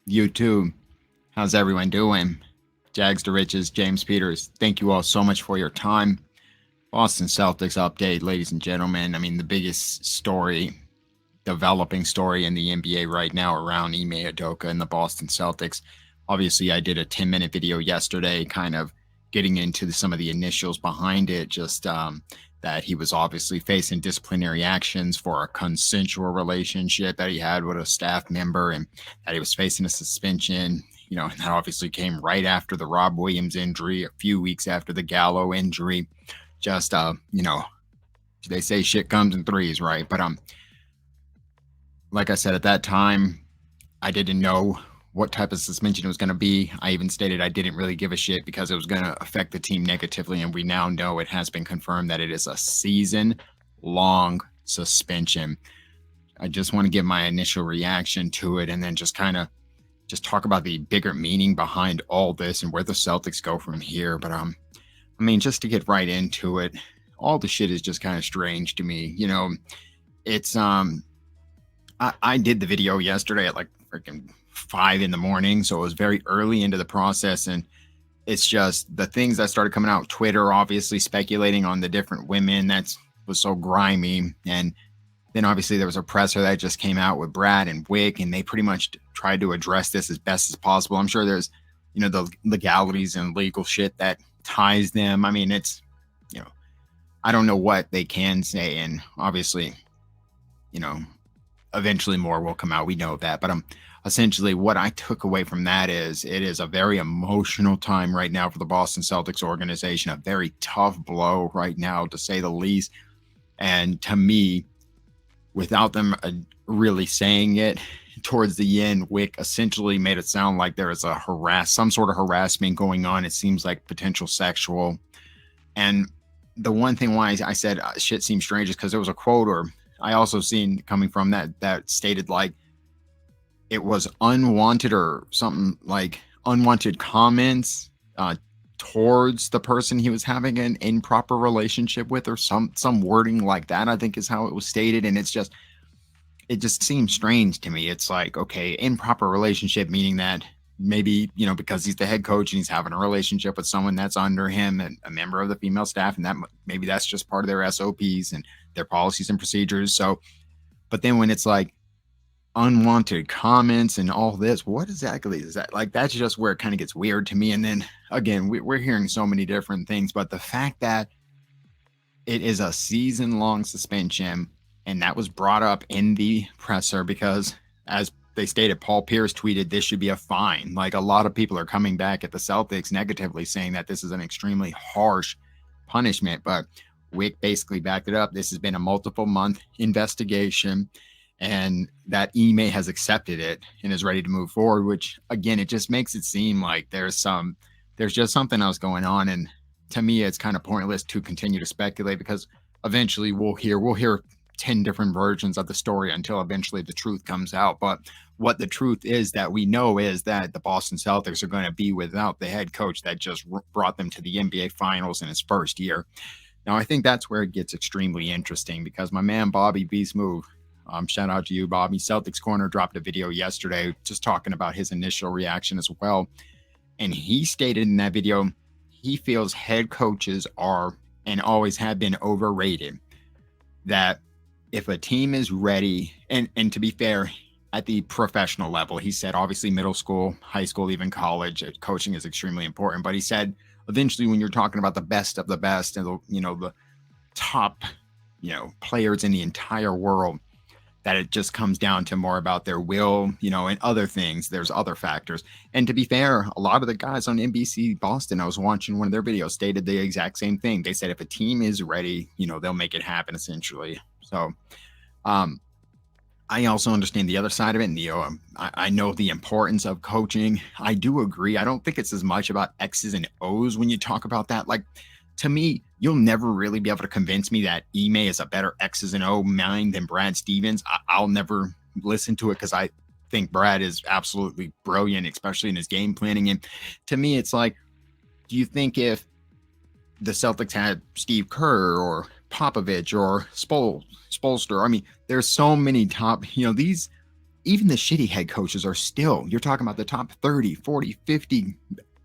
You too. How's everyone doing? Jags to Riches, James Peters. Thank you all so much for your time. Boston Celtics update, ladies and gentlemen. I mean, the biggest story, developing story in the NBA right now around Ime Udoka and the Boston Celtics. Obviously, I did a 10-minute video yesterday, kind of getting into some of the initials behind it, just that he was obviously facing disciplinary actions for a consensual relationship that he had with a staff member, and that he was facing a suspension. And that obviously came right after the Rob Williams injury, a few weeks after the Gallo injury. Just, they say shit comes in threes, right? But like I said, at that time, I didn't know what type of suspension it was going to be. I even stated I didn't really give a shit because it was going to affect the team negatively. And we now know it has been confirmed that it is a season long suspension. I just want to give my initial reaction to it and then just kind of just talk about the bigger meaning behind all this and where the Celtics go from here. But just to get right into it, all the shit is just kind of strange to me. It's I did the video yesterday at like freaking 5 in the morning, so it was very early into the process, and it's just the things that started coming out. Twitter, obviously speculating on the different women, that was so grimy, and then obviously there was a presser that just came out with Brad and Wick, and they pretty much tried to address this as best as possible. I'm sure there's the legalities and legal shit that ties them. I mean, it's I don't know what they can say, and obviously you know eventually more will come out. We know that. But essentially what I took away from that is it is a very emotional time right now for the Boston Celtics organization, a very tough blow right now, to say the least. And to me, without them really saying it, towards the end, Wick essentially made it sound like there is some sort of harassment going on. It seems like potential sexual. And the one thing why I said shit seems strange is because there was a quote, or I also seen coming from that stated like it was unwanted or something, like unwanted comments towards the person he was having an improper relationship with, or some wording like that, I think is how it was stated. And it just seems strange to me. It's like, okay, improper relationship, meaning that maybe, because he's the head coach and he's having a relationship with someone that's under him and a member of the female staff, and that maybe that's just part of their SOPs and their policies and procedures. So, but then when it's like unwanted comments and all this, what exactly is that? Like, that's just where it kind of gets weird to me. And then again, we're hearing so many different things, but the fact that it is a season-long suspension, and that was brought up in the presser because, as they stated, Paul Pierce tweeted this should be a fine. Like, a lot of people are coming back at the Celtics negatively, saying that this is an extremely harsh punishment, but Wick basically backed it up. This has been a multiple month investigation, and that Ime has accepted it and is ready to move forward, which again, it just makes it seem like there's just something else going on. And to me, it's kind of pointless to continue to speculate, because eventually we'll hear 10 different versions of the story until eventually the truth comes out. But what the truth is that we know is that the Boston Celtics are going to be without the head coach that just brought them to the NBA Finals in his first year. Now, I think that's where it gets extremely interesting, because my man Bobby Beast Move, shout out to you, Bobby, Celtics Corner, dropped a video yesterday just talking about his initial reaction as well. And he stated in that video he feels head coaches are and always have been overrated. That if a team is ready, and to be fair, at the professional level, he said obviously middle school, high school, even college, coaching is extremely important. But he said eventually when you're talking about the best of the best and the top players in the entire world, that it just comes down to more about their will, and other things. There's other factors. And to be fair, a lot of the guys on NBC Boston, I was watching one of their videos, stated the exact same thing. They said if a team is ready, they'll make it happen, essentially. So I also understand the other side of it. And, I know the importance of coaching. I do agree. I don't think it's as much about X's and O's when you talk about that. Like, to me, you'll never really be able to convince me that Ime is a better X's and O mind than Brad Stevens. I'll never listen to it, because I think Brad is absolutely brilliant, especially in his game planning. And to me, it's like, do you think if the Celtics had Steve Kerr or Popovich or Spolster, I mean, there's so many top, these even the shitty head coaches are still, you're talking about the top 30, 40, 50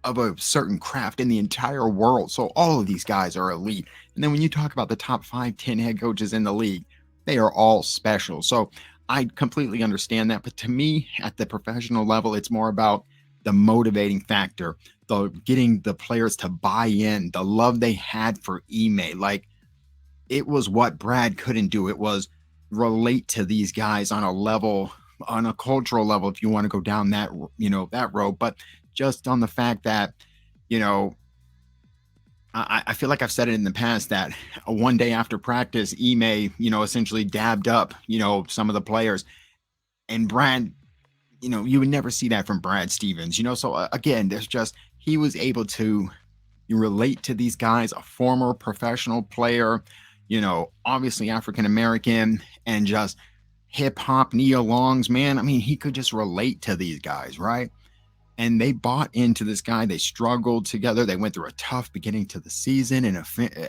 of a certain craft in the entire world. So all of these guys are elite. And then when you talk about the top 5, 10 head coaches in the league, they are all special. So I completely understand that. But to me, at the professional level, it's more about the motivating factor, the getting the players to buy in, the love they had for Ime. Like, it was what Brad couldn't do. It was relate to these guys on a level, on a cultural level, if you want to go down that, that road. But just on the fact that, you know, I feel like I've said it in the past that one day after practice, Ime, essentially dabbed up, some of the players, and Brad, you would never see that from Brad Stevens, So again, there's just, he was able to relate to these guys, a former professional player, obviously African American, and just hip hop Nia Longs, man. I mean, he could just relate to these guys, right? And they bought into this guy. They struggled together. They went through a tough beginning to the season, and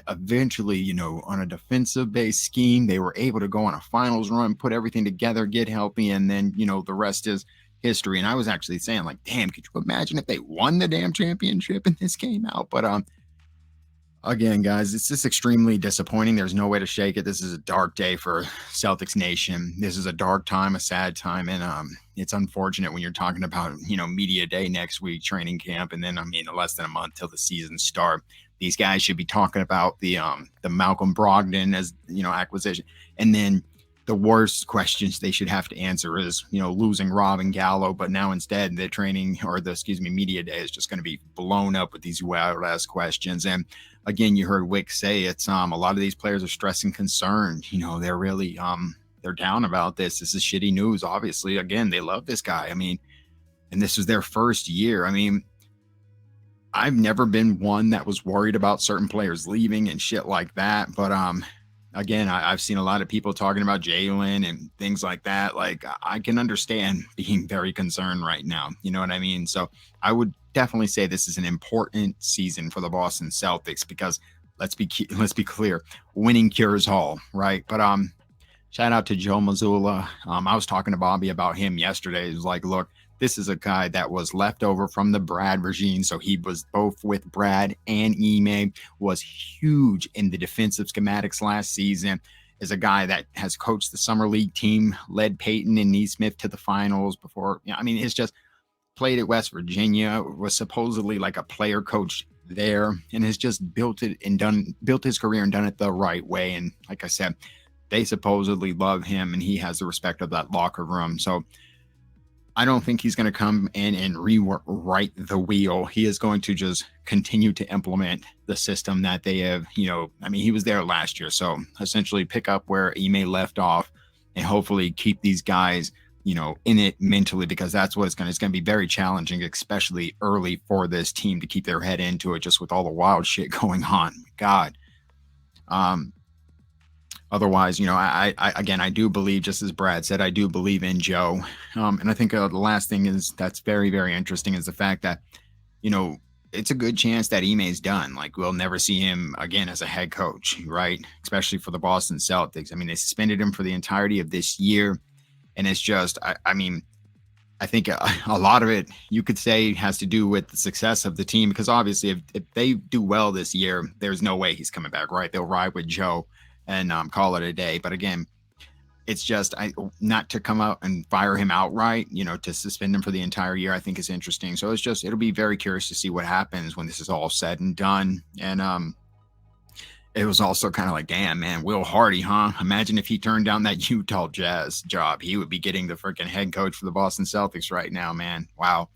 eventually, on a defensive based scheme, they were able to go on a finals run, put everything together, get healthy, and then, the rest is history. And I was actually saying, like, damn, could you imagine if they won the damn championship and this came out? But again, guys, it's just extremely disappointing. There's no way to shake it. This is a dark day for Celtics Nation. This is a dark time, a sad time, and it's unfortunate when you're talking about, media day next week, training camp, and then less than a month till the season start. These guys should be talking about the Malcolm Brogdon as acquisition, and then the worst questions they should have to answer is losing Rob and Gallo. But now instead the media day is just going to be blown up with these wild ass questions. And again, you heard Wick say it's a lot of these players are stressed and concerned. They're really they're down about this. This is shitty news. Obviously, again, they love this guy. And this was their first year. I've never been one that was worried about certain players leaving and shit like that. But again, I've seen a lot of people talking about Jalen and things like that. Like, I can understand being very concerned right now. You know what I mean? So I would definitely say this is an important season for the Boston Celtics, because let's be clear, winning cures all, right? But shout out to Joe Mazzulla. I was talking to Bobby about him yesterday. He was like, look, this is a guy that was left over from the Brad regime. So he was both with Brad and Ime, was huge in the defensive schematics last season, is a guy that has coached the summer league team, led Peyton and Neesmith to the finals before. It's just played at West Virginia, was supposedly like a player coach there, and has just built his career and done it the right way. And like I said, they supposedly love him, and he has the respect of that locker room. So I don't think he's going to come in and rewrite the wheel. He is going to just continue to implement the system that they have, he was there last year. So essentially pick up where Ime left off and hopefully keep these guys, in it mentally, because that's what it's going to be very challenging, especially early for this team to keep their head into it, just with all the wild shit going on. God. Otherwise, I do believe, just as Brad said, I do believe in Joe. And I think the last thing that's very, very interesting is the fact that, it's a good chance that Ime's done. Like, we'll never see him again as a head coach, right? Especially for the Boston Celtics. They suspended him for the entirety of this year. And it's just, I think a lot of it, you could say, has to do with the success of the team, because obviously if they do well this year, there's no way he's coming back, right? They'll ride with Joe and call it a day. But again, it's just not to come out and fire him outright, to suspend him for the entire year, I think is interesting. So it'll be very curious to see what happens when this is all said and done. And it was also kind of like, damn, man, Will Hardy, huh? Imagine if he turned down that Utah Jazz job. He would be getting the freaking head coach for the Boston Celtics right now, man. Wow.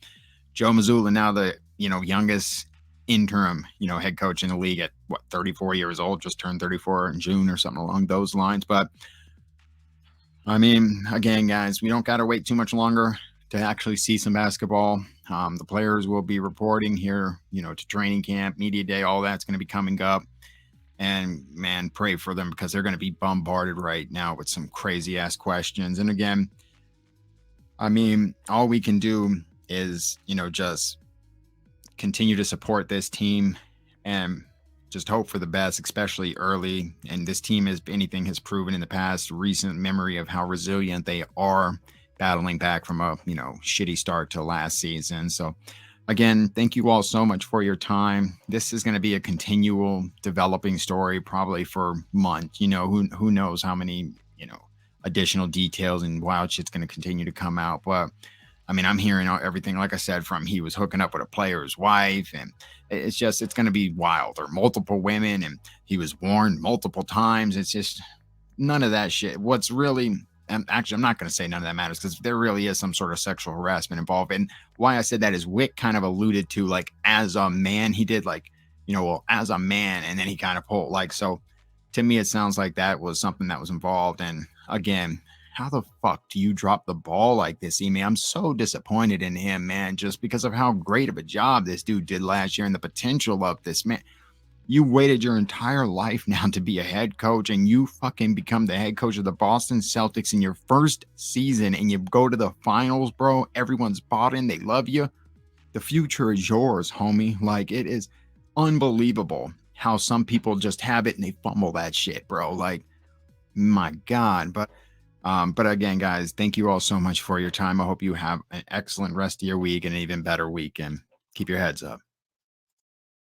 Joe Mazzulla, now the, youngest interim, head coach in the league at 34 years old, just turned 34 in June or something along those lines. But again, guys, we don't got to wait too much longer to actually see some basketball. The players will be reporting here, to training camp, media day, all that's going to be coming up. And man, pray for them, because they're going to be bombarded right now with some crazy ass questions. And again, all we can do is, just continue to support this team and just hope for the best, especially early. And this team, as anything has proven in the past, recent memory of how resilient they are battling back from a, shitty start to last season. So again, thank you all so much for your time. This is going to be a continual developing story, probably for months. Who knows how many, additional details and wild shit's going to continue to come out. But I mean, I'm hearing everything, like I said, from he was hooking up with a player's wife, and it's going to be wild, or multiple women, and he was warned multiple times. It's just none of that shit. What's really, actually, I'm not going to say none of that matters, because there really is some sort of sexual harassment involved. And why I said that is Wick kind of alluded to, like, as a man, he did, like, well, as a man, and then he kind of pulled, like, so to me, it sounds like that was something that was involved. And again, how the fuck do you drop the ball like this, Ime? I'm so disappointed in him, man, just because of how great of a job this dude did last year and the potential of this man. You waited your entire life now to be a head coach, and you fucking become the head coach of the Boston Celtics in your first season, and you go to the finals, bro. Everyone's bought in. They love you. The future is yours, homie. Like, it is unbelievable how some people just have it and they fumble that shit, bro. Like, my God. But again, guys, thank you all so much for your time. I hope you have an excellent rest of your week and an even better weekend. Keep your heads up.